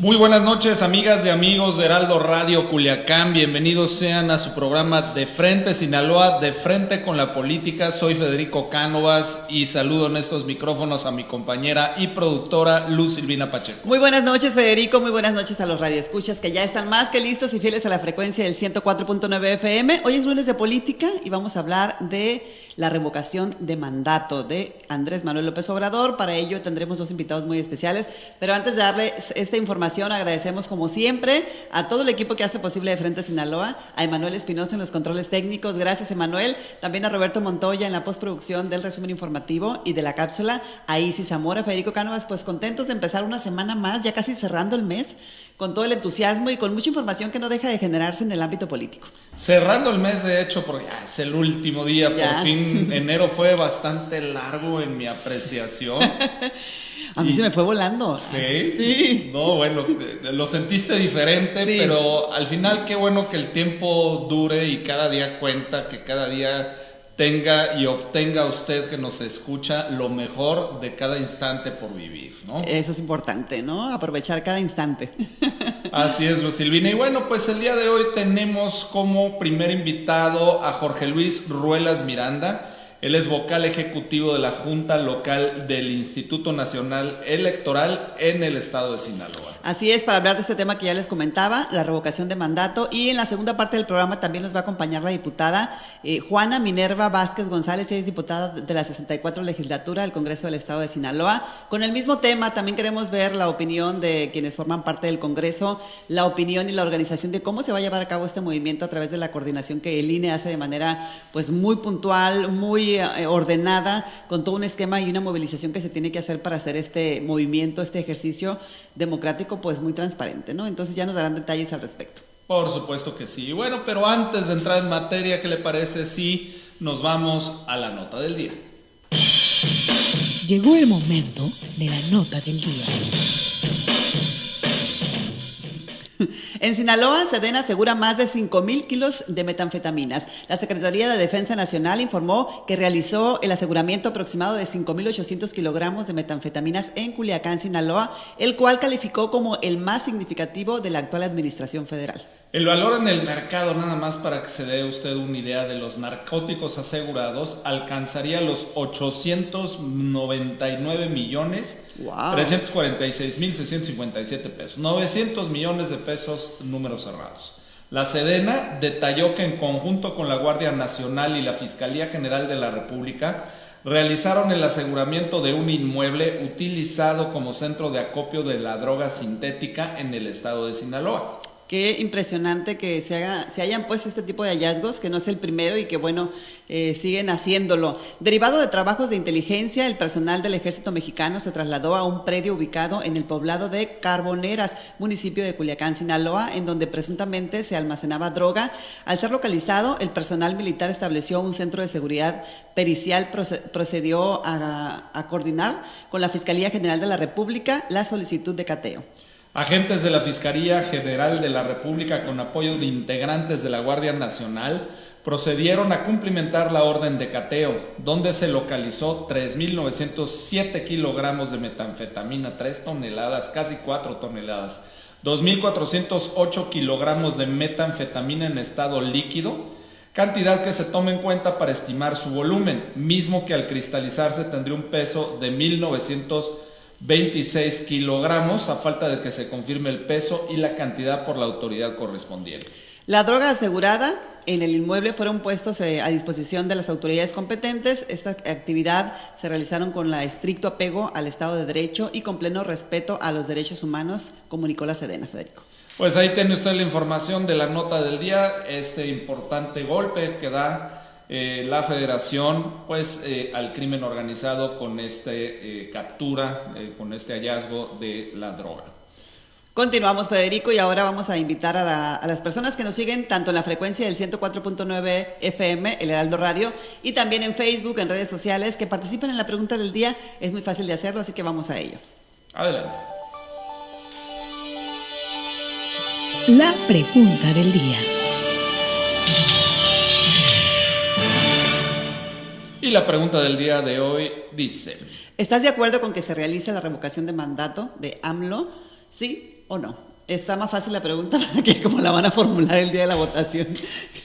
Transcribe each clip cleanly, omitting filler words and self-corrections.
Muy buenas noches, amigas y amigos de Heraldo Radio Culiacán. Bienvenidos sean a su programa De Frente Sinaloa, De Frente con la Política. Soy Federico Cánovas y saludo en estos micrófonos a mi compañera y productora Luz Silvina Pacheco. Muy buenas noches, Federico. Muy buenas noches a los radioescuchas que ya están más que listos y fieles a la frecuencia del 104.9 FM. Hoy es lunes de política y vamos a hablar de la revocación de mandato de Andrés Manuel López Obrador. Para ello tendremos dos invitados muy especiales, pero antes de darles esta información agradecemos como siempre a todo el equipo que hace posible De Frente Sinaloa, a Emanuel Espinosa en los controles técnicos, gracias Emanuel, también a Roberto Montoya en la postproducción del resumen informativo y de la cápsula, a Isis Zamora, Federico Cánovas, pues contentos de empezar una semana más, ya casi cerrando el mes, con todo el entusiasmo y con mucha información que no deja de generarse en el ámbito político. Cerrando el mes, de hecho, porque ya es el último día, por fin, enero fue bastante largo en mi apreciación. A mí se me fue volando. ¿Sí? Sí. No, bueno, lo sentiste diferente, sí. Pero al final qué bueno que el tiempo dure y cada día cuenta, que cada día tenga y obtenga usted que nos escucha lo mejor de cada instante por vivir, ¿no? Eso es importante, ¿no? Aprovechar cada instante. Así es, Luz Silvina. Y bueno, pues el día de hoy tenemos como primer invitado a Jorge Luis Ruelas Miranda. Él es vocal ejecutivo de la Junta Local del Instituto Nacional Electoral en el estado de Sinaloa. Así es, para hablar de este tema que ya les comentaba, la revocación de mandato, y en la segunda parte del programa también nos va a acompañar la diputada Juana Minerva Vázquez González. Ella es diputada de la 64 legislatura del Congreso del estado de Sinaloa. Con el mismo tema también queremos ver la opinión de quienes forman parte del Congreso, la opinión y la organización de cómo se va a llevar a cabo este movimiento a través de la coordinación que el INE hace de manera pues muy puntual, muy ordenada, con todo un esquema y una movilización que se tiene que hacer para hacer este movimiento, este ejercicio democrático, pues muy transparente, ¿no? Entonces ya nos darán detalles al respecto. Por supuesto que sí. Bueno, pero antes de entrar en materia, ¿qué le parece si nos vamos a la nota del día? Llegó el momento de la nota del día. En Sinaloa, Sedena asegura más de 5,000 kilos de metanfetaminas. La Secretaría de Defensa Nacional informó que realizó el aseguramiento aproximado de 5,800 kilogramos de metanfetaminas en Culiacán, Sinaloa, el cual calificó como el más significativo de la actual administración federal. El valor en el mercado, nada más para que se dé usted una idea de los narcóticos asegurados, alcanzaría los 899 millones, wow. 346 mil 657 pesos, 900 millones de pesos, números cerrados. La Sedena detalló que en conjunto con la Guardia Nacional y la Fiscalía General de la República realizaron el aseguramiento de un inmueble utilizado como centro de acopio de la droga sintética en el estado de Sinaloa. Qué impresionante que se hayan puesto este tipo de hallazgos, que no es el primero y que bueno, siguen haciéndolo. Derivado de trabajos de inteligencia, el personal del Ejército Mexicano se trasladó a un predio ubicado en el poblado de Carboneras, municipio de Culiacán, Sinaloa, en donde presuntamente se almacenaba droga. Al ser localizado, el personal militar estableció un centro de seguridad pericial, procedió a coordinar con la Fiscalía General de la República la solicitud de cateo. Agentes de la Fiscalía General de la República, con apoyo de integrantes de la Guardia Nacional, procedieron a cumplimentar la orden de cateo, donde se localizó 3,907 kilogramos de metanfetamina, 3 toneladas, casi 4 toneladas, 2,408 kilogramos de metanfetamina en estado líquido, cantidad que se toma en cuenta para estimar su volumen, mismo que al cristalizarse tendría un peso de 1,926 kilogramos, a falta de que se confirme el peso y la cantidad por la autoridad correspondiente. La droga asegurada en el inmueble fueron puestos a disposición de las autoridades competentes. Esta actividad se realizaron con la estricto apego al Estado de Derecho y con pleno respeto a los derechos humanos, comunicó la Sedena, Federico. Pues ahí tiene usted la información de la nota del día, este importante golpe que da la Federación pues al crimen organizado con captura, con este hallazgo de la droga. Continuamos, Federico, y ahora vamos a invitar a las personas que nos siguen tanto en la frecuencia del 104.9 FM, el Heraldo Radio, y también en Facebook, en redes sociales, que participen en la pregunta del día. Es muy fácil de hacerlo, así que vamos a ello. Adelante. La pregunta del día. Y la pregunta del día de hoy dice: ¿estás de acuerdo con que se realice la revocación de mandato de AMLO? ¿Sí o no? Está más fácil la pregunta que como la van a formular el día de la votación.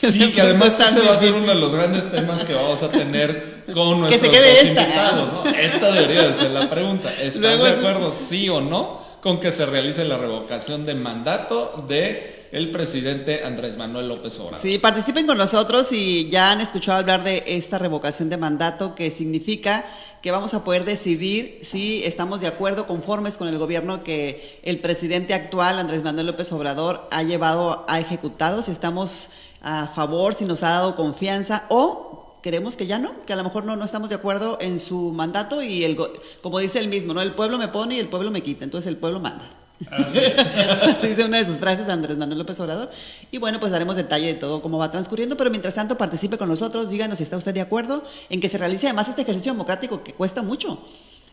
Sí, que además ese va a ser uno de los grandes temas que vamos a tener con nuestros que se quede dos esta, invitados, ¿no? Esta debería de ser la pregunta. ¿Estás Luego de acuerdo, sí o no, con que se realice la revocación de mandato de el presidente Andrés Manuel López Obrador? Sí, participen con nosotros y ya han escuchado hablar de esta revocación de mandato, que significa que vamos a poder decidir si estamos de acuerdo, conformes con el gobierno que el presidente actual, Andrés Manuel López Obrador, ha ejecutado, si estamos a favor, si nos ha dado confianza, o queremos que ya no, que a lo mejor no estamos de acuerdo en su mandato y como dice él mismo, ¿no? El pueblo me pone y el pueblo me quita, entonces el pueblo manda. Así es. Así dice una de sus frases Andrés Manuel López Obrador. Y bueno, pues daremos detalle de todo cómo va transcurriendo, pero mientras tanto participe con nosotros, díganos si está usted de acuerdo en que se realice además este ejercicio democrático que cuesta mucho.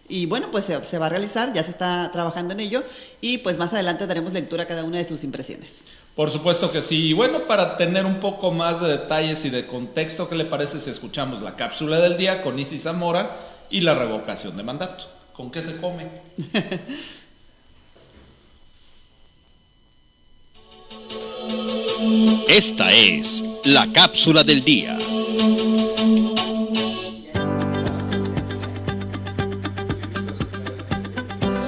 Y bueno, pues se va a realizar, ya se está trabajando en ello y pues más adelante daremos lectura a cada una de sus impresiones. Por supuesto que sí. Y bueno, para tener un poco más de detalles y de contexto, ¿qué le parece si escuchamos la cápsula del día con Isis Zamora y la revocación de mandato? ¿Con qué se come? Esta es la cápsula del día.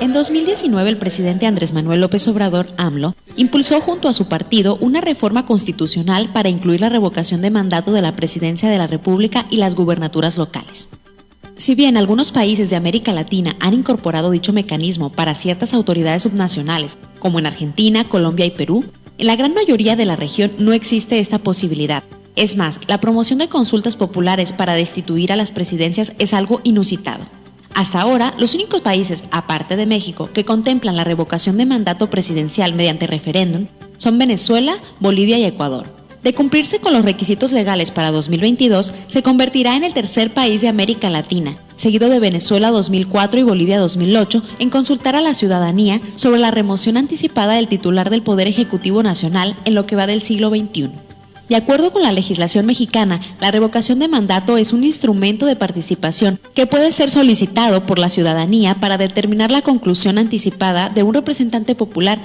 En 2019, el presidente Andrés Manuel López Obrador, AMLO, impulsó junto a su partido una reforma constitucional para incluir la revocación de mandato de la presidencia de la República y las gubernaturas locales. Si bien algunos países de América Latina han incorporado dicho mecanismo para ciertas autoridades subnacionales, como en Argentina, Colombia y Perú, en la gran mayoría de la región no existe esta posibilidad. Es más, la promoción de consultas populares para destituir a las presidencias es algo inusitado. Hasta ahora, los únicos países, aparte de México, que contemplan la revocación de mandato presidencial mediante referéndum son Venezuela, Bolivia y Ecuador. De cumplirse con los requisitos legales para 2022, se convertirá en el tercer país de América Latina, seguido de Venezuela 2004 y Bolivia 2008, en consultar a la ciudadanía sobre la remoción anticipada del titular del Poder Ejecutivo Nacional en lo que va del siglo XXI. De acuerdo con la legislación mexicana, la revocación de mandato es un instrumento de participación que puede ser solicitado por la ciudadanía para determinar la conclusión anticipada de un representante popular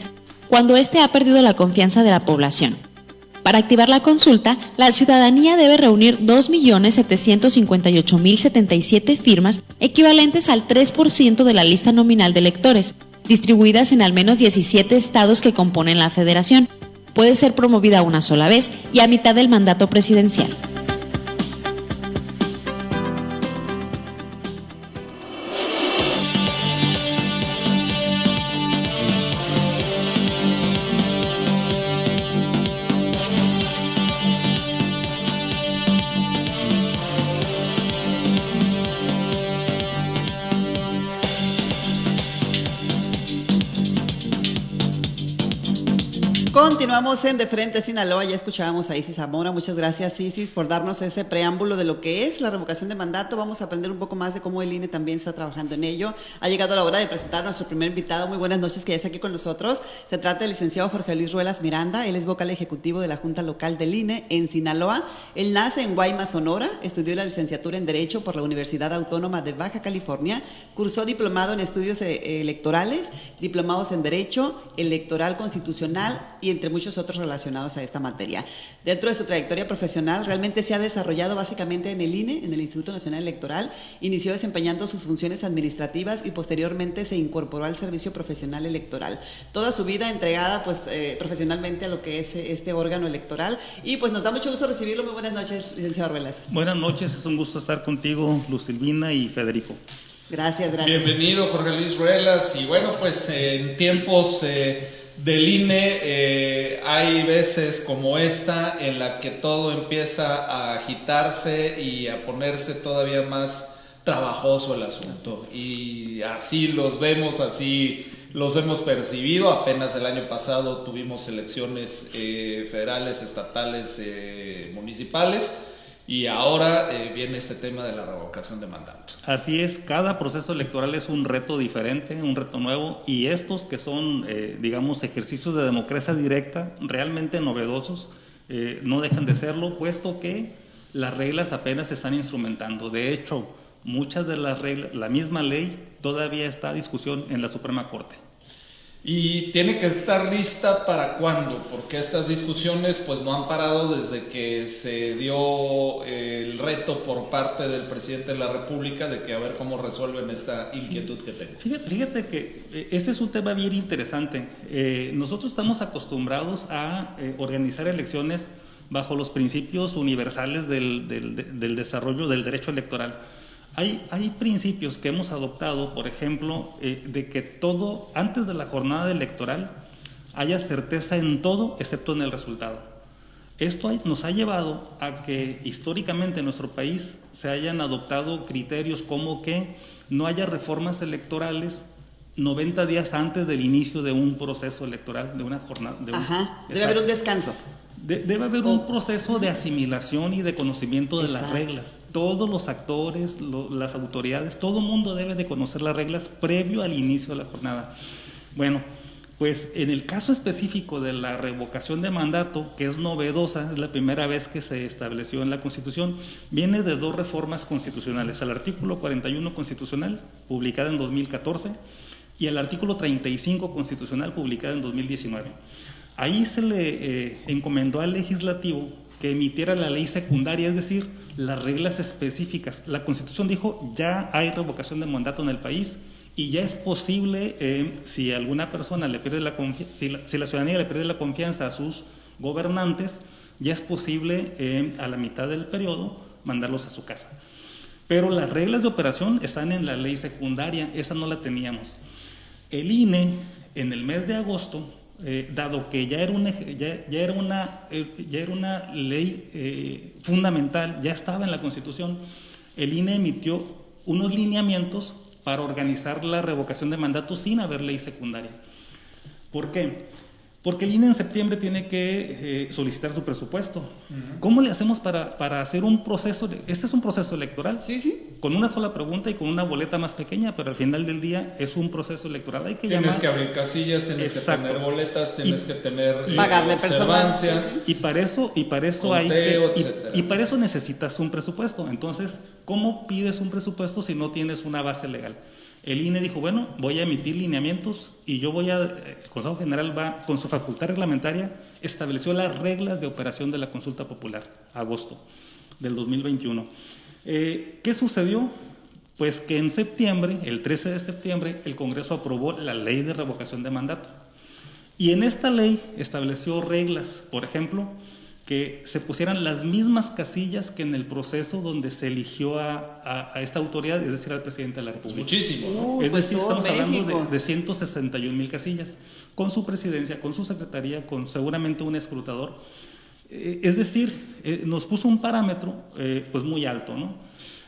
cuando éste ha perdido la confianza de la población. Para activar la consulta, la ciudadanía debe reunir 2.758.077 firmas, equivalentes al 3% de la lista nominal de electores, distribuidas en al menos 17 estados que componen la federación. Puede ser promovida una sola vez y a mitad del mandato presidencial. Continuamos en De Frente Sinaloa, ya escuchábamos a Isis Zamora, muchas gracias Isis por darnos ese preámbulo de lo que es la revocación de mandato. Vamos a aprender un poco más de cómo el INE también está trabajando en ello. Ha llegado la hora de presentar a nuestro primer invitado, muy buenas noches, que ya está aquí con nosotros. Se trata del licenciado Jorge Luis Ruelas Miranda, él es vocal ejecutivo de la Junta Local del INE en Sinaloa. Él nace en Guaymas, Sonora, estudió la licenciatura en Derecho por la Universidad Autónoma de Baja California, cursó diplomado en estudios electorales, diplomados en Derecho Electoral Constitucional y entre muchos otros relacionados a esta materia. Dentro de su trayectoria profesional, realmente se ha desarrollado básicamente en el INE, en el Instituto Nacional Electoral. Inició desempeñando sus funciones administrativas y posteriormente se incorporó al Servicio Profesional Electoral. Toda su vida entregada profesionalmente a lo que es este órgano electoral. Y pues nos da mucho gusto recibirlo. Muy buenas noches, licenciado Ruelas. Buenas noches, es un gusto estar contigo, Luz Silvina y Federico. Gracias. Bienvenido, Jorge Luis Ruelas. Y bueno, pues en tiempos del INE hay veces como esta en la que todo empieza a agitarse y a ponerse todavía más trabajoso el asunto, y así los vemos, así los hemos percibido. Apenas el año pasado tuvimos elecciones federales, estatales, municipales, y ahora viene este tema de la revocación de mandato. Así es, cada proceso electoral es un reto diferente, un reto nuevo, y estos que son, digamos, ejercicios de democracia directa, realmente novedosos, no dejan de serlo, puesto que las reglas apenas se están instrumentando. De hecho, muchas de las reglas, la misma ley, todavía está a discusión en la Suprema Corte. ¿Y tiene que estar lista para cuándo? Porque estas discusiones pues no han parado desde que se dio el reto por parte del presidente de la República de que a ver cómo resuelven esta inquietud que tengo. Fíjate que ese es un tema bien interesante. Nosotros estamos acostumbrados a organizar elecciones bajo los principios universales del desarrollo del derecho electoral. Hay principios que hemos adoptado, por ejemplo, de que todo, antes de la jornada electoral, haya certeza en todo excepto en el resultado. Esto nos ha llevado a que históricamente en nuestro país se hayan adoptado criterios como que no haya reformas electorales 90 días antes del inicio de un proceso electoral, de una jornada. Debe haber un descanso. Debe haber un proceso de asimilación y de conocimiento de las reglas. Todos los actores, las autoridades, todo el mundo debe de conocer las reglas previo al inicio de la jornada. Bueno, pues en el caso específico de la revocación de mandato, que es novedosa, es la primera vez que se estableció en la Constitución, viene de 2 reformas constitucionales, al artículo 41 constitucional, publicada en 2014, y al artículo 35 constitucional, publicada en 2019. Ahí se le encomendó al legislativo que emitiera la ley secundaria, es decir, las reglas específicas. La Constitución dijo, ya hay revocación de mandato en el país y ya es posible, si alguna persona le pierde si la ciudadanía le pierde la confianza a sus gobernantes, ya es posible a la mitad del periodo mandarlos a su casa. Pero las reglas de operación están en la ley secundaria, esa no la teníamos. El INE, en el mes de agosto, dado que ya era una ley fundamental, ya estaba en la Constitución, el INE emitió unos lineamientos para organizar la revocación de mandato sin haber ley secundaria. ¿Por qué? Porque el INE en septiembre tiene que solicitar su presupuesto. ¿Cómo le hacemos para hacer un proceso? Este es un proceso electoral. Sí. Con una sola pregunta y con una boleta más pequeña, pero al final del día es un proceso electoral. Hay que tienes que abrir casillas, tienes que tener boletas, tienes que tener pagarle observancia. Personal. Y para eso conteo, y para eso necesitas un presupuesto. Entonces, ¿cómo pides un presupuesto si no tienes una base legal? El INE dijo, bueno, voy a emitir lineamientos y el Consejo General va, con su facultad reglamentaria, estableció las reglas de operación de la consulta popular, agosto del 2021. ¿Qué sucedió? Pues que en septiembre, el 13 de septiembre, el Congreso aprobó la ley de revocación de mandato. Y en esta ley estableció reglas, por ejemplo, que se pusieran las mismas casillas que en el proceso donde se eligió a esta autoridad, es decir, al presidente de la República. Muchísimo. Es decir, estamos México. hablando de 161,000 casillas, con su presidencia, con su secretaría, con seguramente un escrutador. Es decir, nos puso un parámetro pues muy alto, ¿no?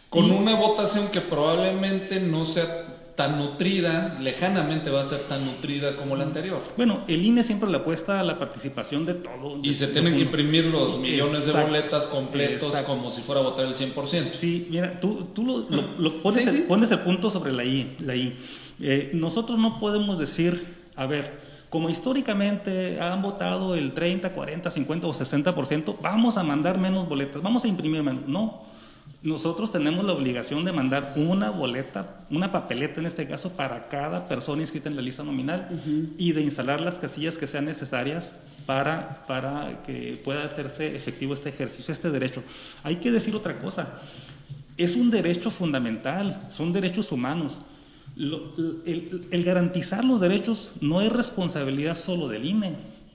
Con una votación que probablemente no sea tan nutrida, lejanamente va a ser tan nutrida como la anterior. Bueno, el INE siempre le apuesta a la participación de todo. Y se tienen que imprimir los millones de boletas completos. Exacto. Como si fuera a votar el 100%. Sí, mira, tú lo pones el punto sobre la I. Nosotros no podemos decir, a ver, como históricamente han votado el 30, 40, 50 o 60%, vamos a mandar menos boletas, vamos a imprimir menos. No. Nosotros tenemos la obligación de mandar una boleta, una papeleta en este caso, para cada persona inscrita en la lista nominal y de instalar las casillas que sean necesarias para que pueda hacerse efectivo este ejercicio, este derecho. Hay que decir otra cosa, es un derecho fundamental, son derechos humanos. El garantizar los derechos no es responsabilidad solo del INE,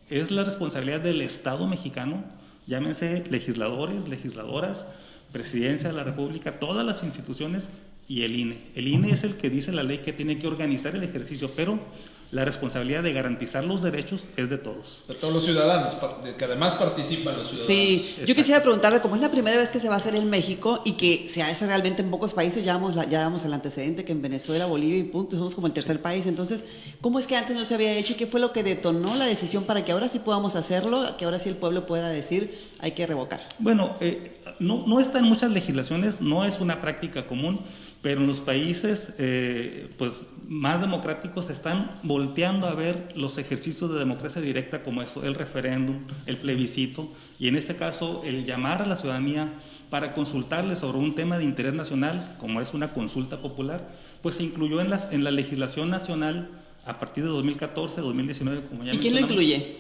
es la responsabilidad del Estado mexicano, llámense legisladores, legisladoras, Presidencia de la República, todas las instituciones y el INE. El INE es el que dice la ley que tiene que organizar el ejercicio, pero la responsabilidad de garantizar los derechos es de todos. De todos los ciudadanos, que además participan los ciudadanos. Sí, yo Exacto. quisiera preguntarle, como es la primera vez que se va a hacer en México y que se hace realmente en pocos países, ya damos el antecedente que en Venezuela, Bolivia y punto, somos como el tercer país, entonces, ¿cómo es que antes no se había hecho y qué fue lo que detonó la decisión para que ahora sí podamos hacerlo, que ahora sí el pueblo pueda decir, hay que revocar? Bueno, no está en muchas legislaciones, no es una práctica común, pero en los países pues más democráticos están volteando a ver los ejercicios de democracia directa como eso, el referéndum, el plebiscito, y en este caso el llamar a la ciudadanía para consultarle sobre un tema de interés nacional, como es una consulta popular, pues se incluyó en la legislación nacional a partir de 2014, 2019, como ya ¿Y quién lo mencionamos. incluye?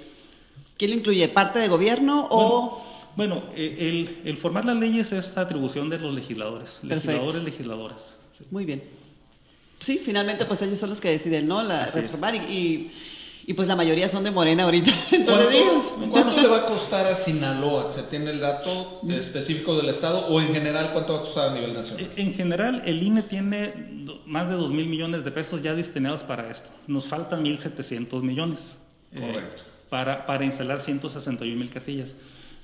¿Quién lo incluye? ¿Parte de gobierno o...? Bueno, el formar las leyes es atribución de los legisladores, Perfecto. legisladoras. Sí. Muy bien. Sí, finalmente pues ellos son los que deciden, ¿no? Así es. Reformar y pues la mayoría son de Morena ahorita. Entonces ¿Cuánto le va a costar a Sinaloa? ¿Se tiene el dato específico del estado o en general cuánto va a costar a nivel nacional? En general, el INE tiene más de 2,000 millones de pesos ya destinados para esto. Nos faltan 1,700 millones. Correcto. Para instalar 161,000 casillas.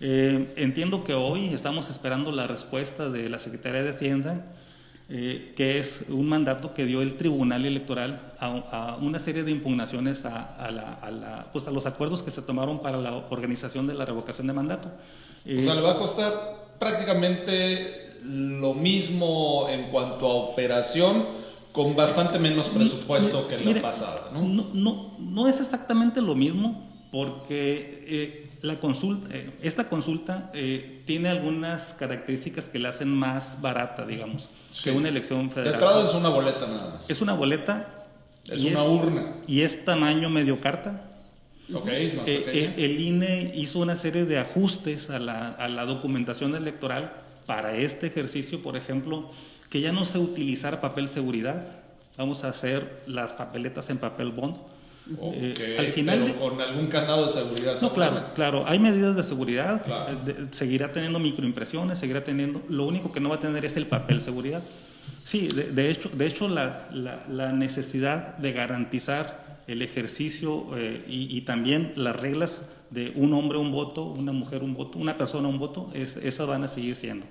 Entiendo que hoy estamos esperando la respuesta de la Secretaría de Hacienda, que es un mandato que dio el Tribunal Electoral a una serie de impugnaciones a los acuerdos que se tomaron para la organización de la revocación de mandato. O sea, le va a costar prácticamente lo mismo en cuanto a operación, con bastante menos presupuesto que la pasada, ¿no? No es exactamente lo mismo, porque esta consulta tiene algunas características que la hacen más barata, digamos, que una elección federal. De entrada es una boleta nada más. Es una boleta. Es una urna. Y es tamaño medio carta. Ok, más pequeña. El INE hizo una serie de ajustes a la documentación electoral para este ejercicio, por ejemplo, que ya no se utilizara papel seguridad. Vamos a hacer las papeletas en papel bond. Okay, al final pero con algún candado de seguridad. No, claro, hay medidas de seguridad, claro. Seguirá teniendo microimpresiones, seguirá teniendo, lo único que no va a tener es el papel seguridad. Sí, de hecho la necesidad de garantizar el ejercicio y también las reglas de un hombre un voto, una mujer un voto, una persona un voto, esas van a seguir siendo.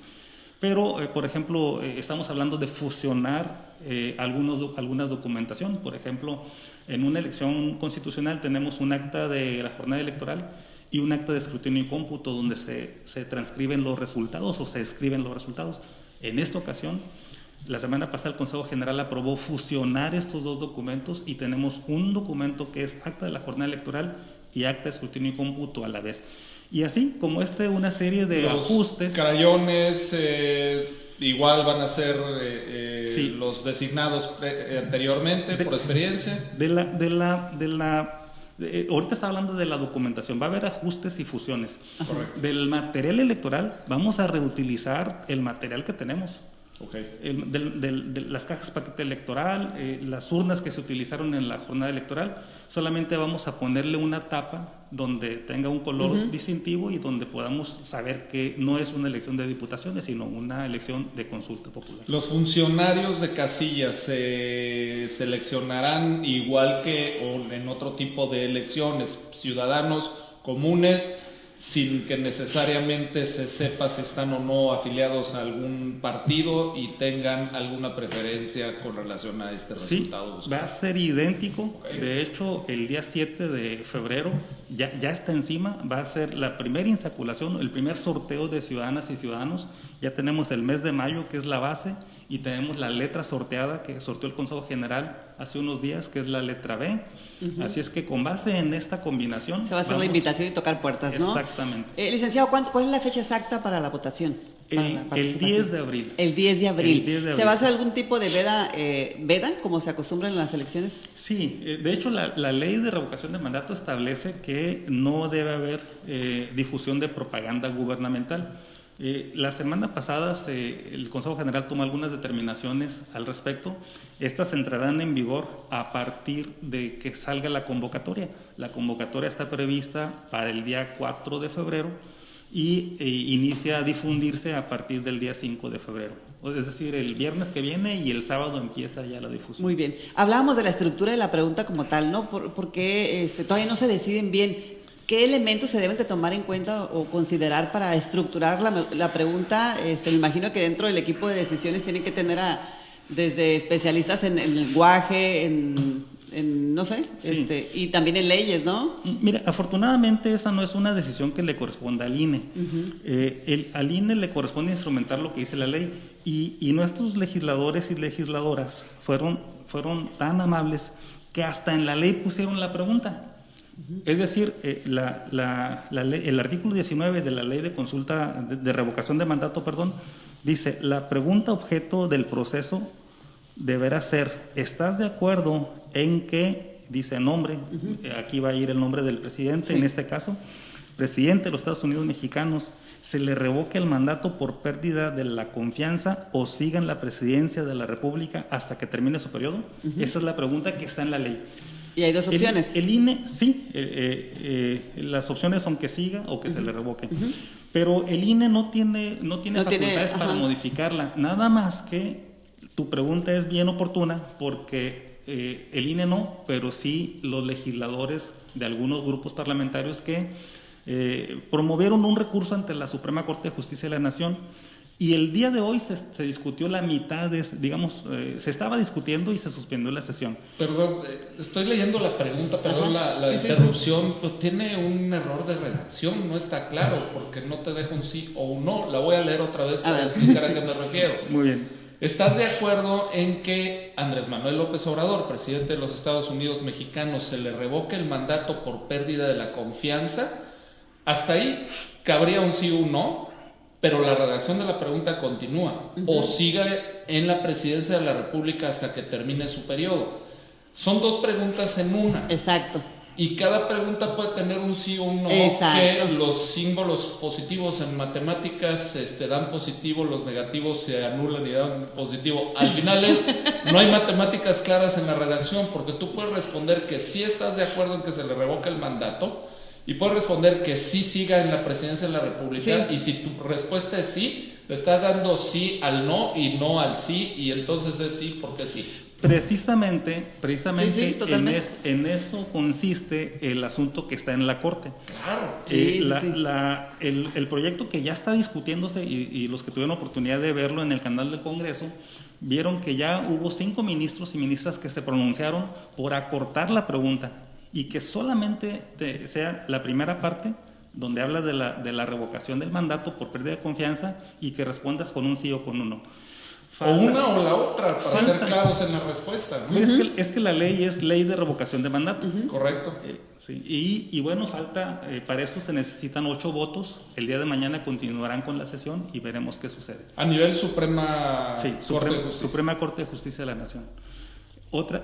Pero, por ejemplo, estamos hablando de fusionar algunas documentación. Por ejemplo, en una elección constitucional tenemos un acta de la jornada electoral y un acta de escrutinio y cómputo donde se transcriben los resultados o se escriben los resultados. En esta ocasión, la semana pasada el Consejo General aprobó fusionar estos dos documentos y tenemos un documento que es acta de la jornada electoral y acta de escrutinio y cómputo a la vez. Y así, como una serie de ajustes. Los crayones igual van a ser sí. los designados anteriormente por experiencia. Ahorita está hablando de la documentación, va a haber ajustes y fusiones. Correcto. Del material electoral vamos a reutilizar el material que tenemos. Okay. De las cajas paquete electoral, las urnas que se utilizaron en la jornada electoral, solamente vamos a ponerle una tapa donde tenga un color distintivo y donde podamos saber que no es una elección de diputaciones, sino una elección de consulta popular. ¿Los funcionarios de casillas se seleccionarán igual que en otro tipo de elecciones, ciudadanos comunes, sin que necesariamente se sepa si están o no afiliados a algún partido y tengan alguna preferencia con relación a este resultado? Sí, va a ser idéntico. Okay. De hecho, el día 7 de febrero ya está encima, va a ser la primera insaculación, el primer sorteo de ciudadanas y ciudadanos. Ya tenemos el mes de mayo, que es la base, y tenemos la letra sorteada que sorteó el Consejo General hace unos días, que es la letra B. Así es que con base en esta combinación... Se va a hacer la invitación y tocar puertas, ¿no? Exactamente. Licenciado, ¿cuál es la fecha exacta para la votación? El 10 de abril. El 10 de abril. El 10 de abril. ¿Se va a hacer algún tipo de veda, como se acostumbra en las elecciones? Sí, de hecho la ley de revocación de mandato establece que no debe haber difusión de propaganda gubernamental. La semana pasada el Consejo General tomó algunas determinaciones al respecto. Estas entrarán en vigor a partir de que salga la convocatoria. La convocatoria está prevista para el día 4 de febrero y inicia a difundirse a partir del día 5 de febrero. Es decir, el viernes que viene y el sábado empieza ya la difusión. Muy bien. Hablábamos de la estructura de la pregunta como tal, ¿no? Porque todavía no se deciden bien. ¿Qué elementos se deben de tomar en cuenta o considerar para estructurar la pregunta? Me imagino que dentro del equipo de decisiones tienen que tener desde especialistas en el lenguaje, en no sé, sí. Y también en leyes, ¿no? Mira, afortunadamente esa no es una decisión que le corresponda al INE. Al INE le corresponde instrumentar lo que dice la ley y nuestros legisladores y legisladoras fueron tan amables que hasta en la ley pusieron la pregunta. Es decir, el artículo 19 de la ley de consulta, de revocación de mandato, dice, la pregunta objeto del proceso deberá ser, ¿estás de acuerdo en que dice nombre, aquí va a ir el nombre del presidente, en este caso, presidente de los Estados Unidos mexicanos, se le revoca el mandato por pérdida de la confianza o siga en la presidencia de la República hasta que termine su periodo. Esa es la pregunta que está en la ley. Y hay dos opciones. El INE, sí, las opciones son que siga o que se le revoque. Pero el INE no tiene facultades para modificarla. Nada más que tu pregunta es bien oportuna porque el INE no, pero sí los legisladores de algunos grupos parlamentarios que promovieron un recurso ante la Suprema Corte de Justicia de la Nación. Y el día de hoy se discutió la mitad de, se estaba discutiendo y se suspendió la sesión. Perdón, estoy leyendo la pregunta, perdón la interrupción, pero tiene un error de redacción, no está claro, porque no te deja un sí o un no. La voy a leer otra vez para explicar a qué me refiero. Muy bien. ¿Estás de acuerdo en que Andrés Manuel López Obrador, presidente de los Estados Unidos mexicanos, se le revoque el mandato por pérdida de la confianza? Hasta ahí cabría un sí o un no. Pero la redacción de la pregunta continúa. O siga en la presidencia de la República hasta que termine su periodo. Son dos preguntas en una. Exacto. Y cada pregunta puede tener un sí o un no. Exacto. Que los símbolos positivos en matemáticas dan positivo, los negativos se anulan y dan positivo. Al final no hay matemáticas claras en la redacción, porque tú puedes responder que sí estás de acuerdo en que se le revoque el mandato, y puedes responder que sí siga en la presidencia de la República, y si tu respuesta es sí, le estás dando sí al no y no al sí, y entonces es sí porque sí. Precisamente sí, en eso consiste el asunto que está en la Corte. Claro. El proyecto que ya está discutiéndose, y los que tuvieron oportunidad de verlo en el canal del Congreso, vieron que ya hubo 5 ministros y ministras que se pronunciaron por acortar la pregunta, y que solamente sea la primera parte donde habla de la revocación del mandato por pérdida de confianza, y que respondas con un sí o con un no. O una o la otra, para ser claros en la respuesta, ¿no? Es que la ley es ley de revocación de mandato. Correcto. Sí. Y bueno, para eso se necesitan 8 votos. El día de mañana continuarán con la sesión y veremos qué sucede. A nivel Suprema Suprema Corte de Justicia de la Nación.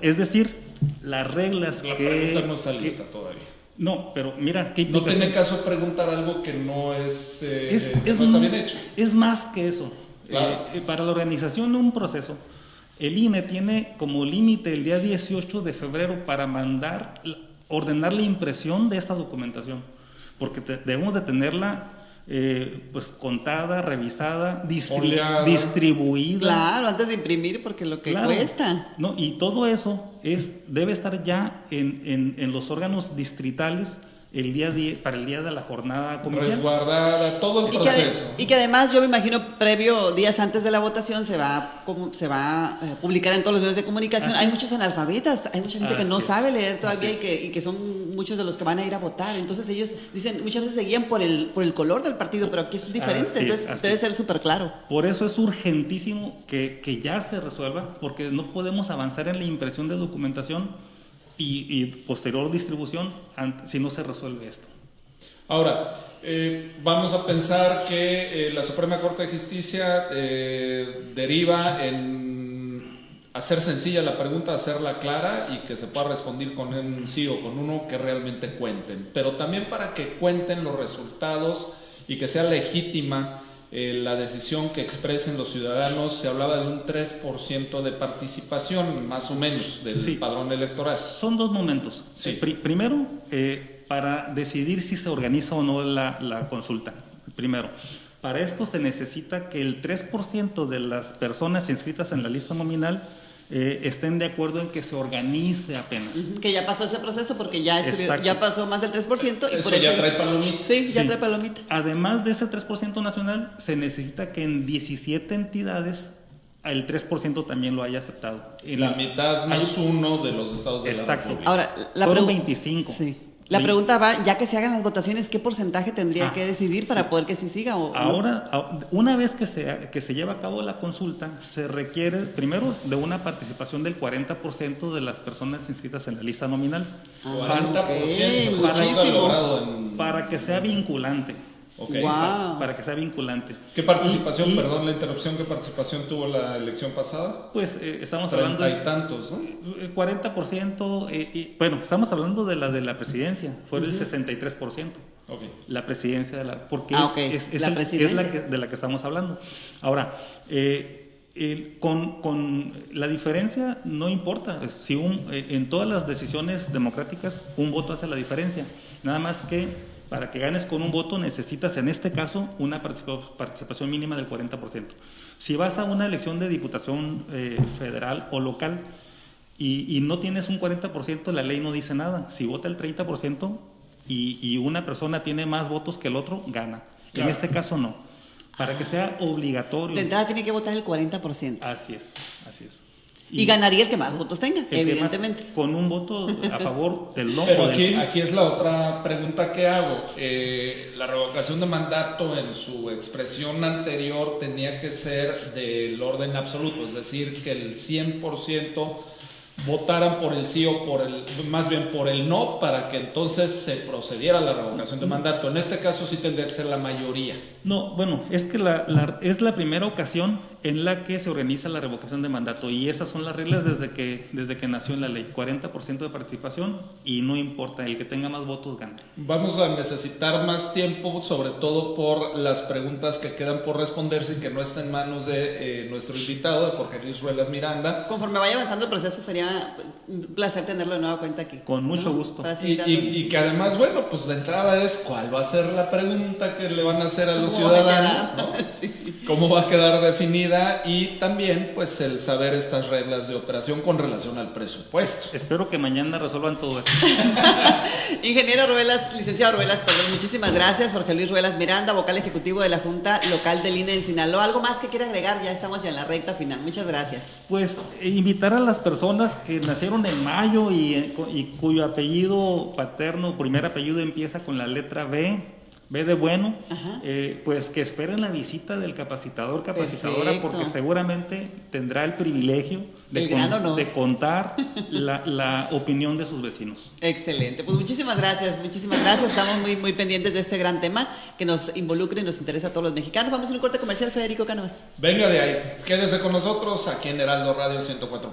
Es decir, las reglas la pregunta no está lista todavía. No, pero mira qué implicación. No tiene caso preguntar algo que no no está bien hecho. Es más que eso. Claro. Para la organización de un proceso, el INE tiene como límite el día 18 de febrero para ordenar la impresión de esta documentación, porque debemos de tenerla pues contada, revisada, distribuida. Claro, antes de imprimir, porque lo que cuesta. No, y todo eso debe estar ya en los órganos distritales para el día de la jornada comercial. Resguardada, todo el proceso. Y que además yo me imagino previo, días antes de la votación, se va a publicar en todos los medios de comunicación. Hay muchos analfabetas, hay mucha gente que no sabe leer todavía y que son muchos de los que van a ir a votar. Entonces ellos dicen, muchas veces se guían por el color del partido, pero aquí es diferente, entonces debe ser súper claro. Por eso es urgentísimo que ya se resuelva, porque no podemos avanzar en la impresión de documentación y posterior distribución si no se resuelve esto. Ahora, vamos a pensar que la Suprema Corte de Justicia deriva en hacer sencilla la pregunta, hacerla clara y que se pueda responder con un sí o con un no, que realmente cuenten. Pero también para que cuenten los resultados y que sea legítima la decisión que expresen los ciudadanos, se hablaba de un 3% de participación, más o menos, del padrón electoral. Son dos momentos. Sí. Primero, para decidir si se organiza o no la consulta. Primero, para esto se necesita que el 3% de las personas inscritas en la lista nominal estén de acuerdo en que se organice apenas. Que ya pasó ese proceso porque ya pasó más del 3%. Y eso por eso ya trae palomita. Sí, ya trae palomita. Además de ese 3% nacional, se necesita que en 17 entidades el 3% también lo haya aceptado. La mitad más uno de los estados de la República. Ahora, fueron 25. Sí. La pregunta va, ya que se hagan las votaciones, ¿qué porcentaje tendría que decidir para poder que sí siga? Ahora, una vez que se lleva a cabo la consulta, se requiere primero de una participación del 40% de las personas inscritas en la lista nominal. 40%, para que sea vinculante. Okay. Wow. Para que sea vinculante. ¿Qué participación, Y- perdón la interrupción, qué participación tuvo la elección pasada? Pues estamos hablando 30 y tantos, ¿no? 40%, bueno, estamos hablando de la presidencia, fue el 63%. Ok. La presidencia porque Ah, ok. es La presidencia. de la que estamos hablando. Ahora, con la diferencia no importa. Si en todas las decisiones democráticas un voto hace la diferencia. Nada más que para que ganes con un voto necesitas, en este caso, una participación mínima del 40%. Si vas a una elección de diputación federal o local y no tienes un 40%, la ley no dice nada. Si vota el 30% y una persona tiene más votos que el otro, gana. Claro. En este caso no. Para que sea obligatorio. De entrada tiene que votar el 40%. Así es, así es. Y ganaría el que más votos tenga, el que evidentemente. más, con un voto a favor del no Pero o del sí. aquí es la otra pregunta que hago. La revocación de mandato en su expresión anterior tenía que ser del orden absoluto, es decir, que el 100% votaran por el sí o más bien por el no, para que entonces se procediera a la revocación de mandato. En este caso sí tendría que ser la mayoría. No, bueno, es que es la primera ocasión en la que se organiza la revocación de mandato y esas son las reglas desde que nació en la ley. 40% de participación y no importa, el que tenga más votos gana. Vamos a necesitar más tiempo, sobre todo por las preguntas que quedan por responderse y que no está en manos de nuestro invitado, de Jorge Luis Ruelas Miranda. Conforme vaya avanzando el proceso, sería un placer tenerlo de nueva cuenta aquí. Con mucho gusto. Para seguir dando- Y que además, bueno, pues de entrada es cuál va a ser la pregunta que le van a hacer a los ¿Cómo va a ciudadanos, quedar? ¿no? Sí. Cómo va a quedar definida y también pues el saber estas reglas de operación con relación al presupuesto. Espero que mañana resuelvan todo esto. Ingeniero Ruelas, licenciado Ruelas, perdón, muchísimas gracias. Jorge Luis Ruelas Miranda, vocal ejecutivo de la Junta Local del INE en Sinaloa. ¿Algo más que quiera agregar? Ya estamos ya en la recta final. Muchas gracias. Pues invitar a las personas que nacieron en mayo y cuyo apellido paterno, primer apellido empieza con la letra B de bueno, pues que esperen la visita del capacitadora, Perfecto. porque seguramente tendrá el privilegio El gran honor. de contar la opinión de sus vecinos. Excelente, pues muchísimas gracias, muchísimas gracias. Estamos muy, muy pendientes de este gran tema que nos involucra y nos interesa a todos los mexicanos. Vamos a un corte comercial, Federico Cánovas. Venga de ahí, quédese con nosotros aquí en Heraldo Radio 104.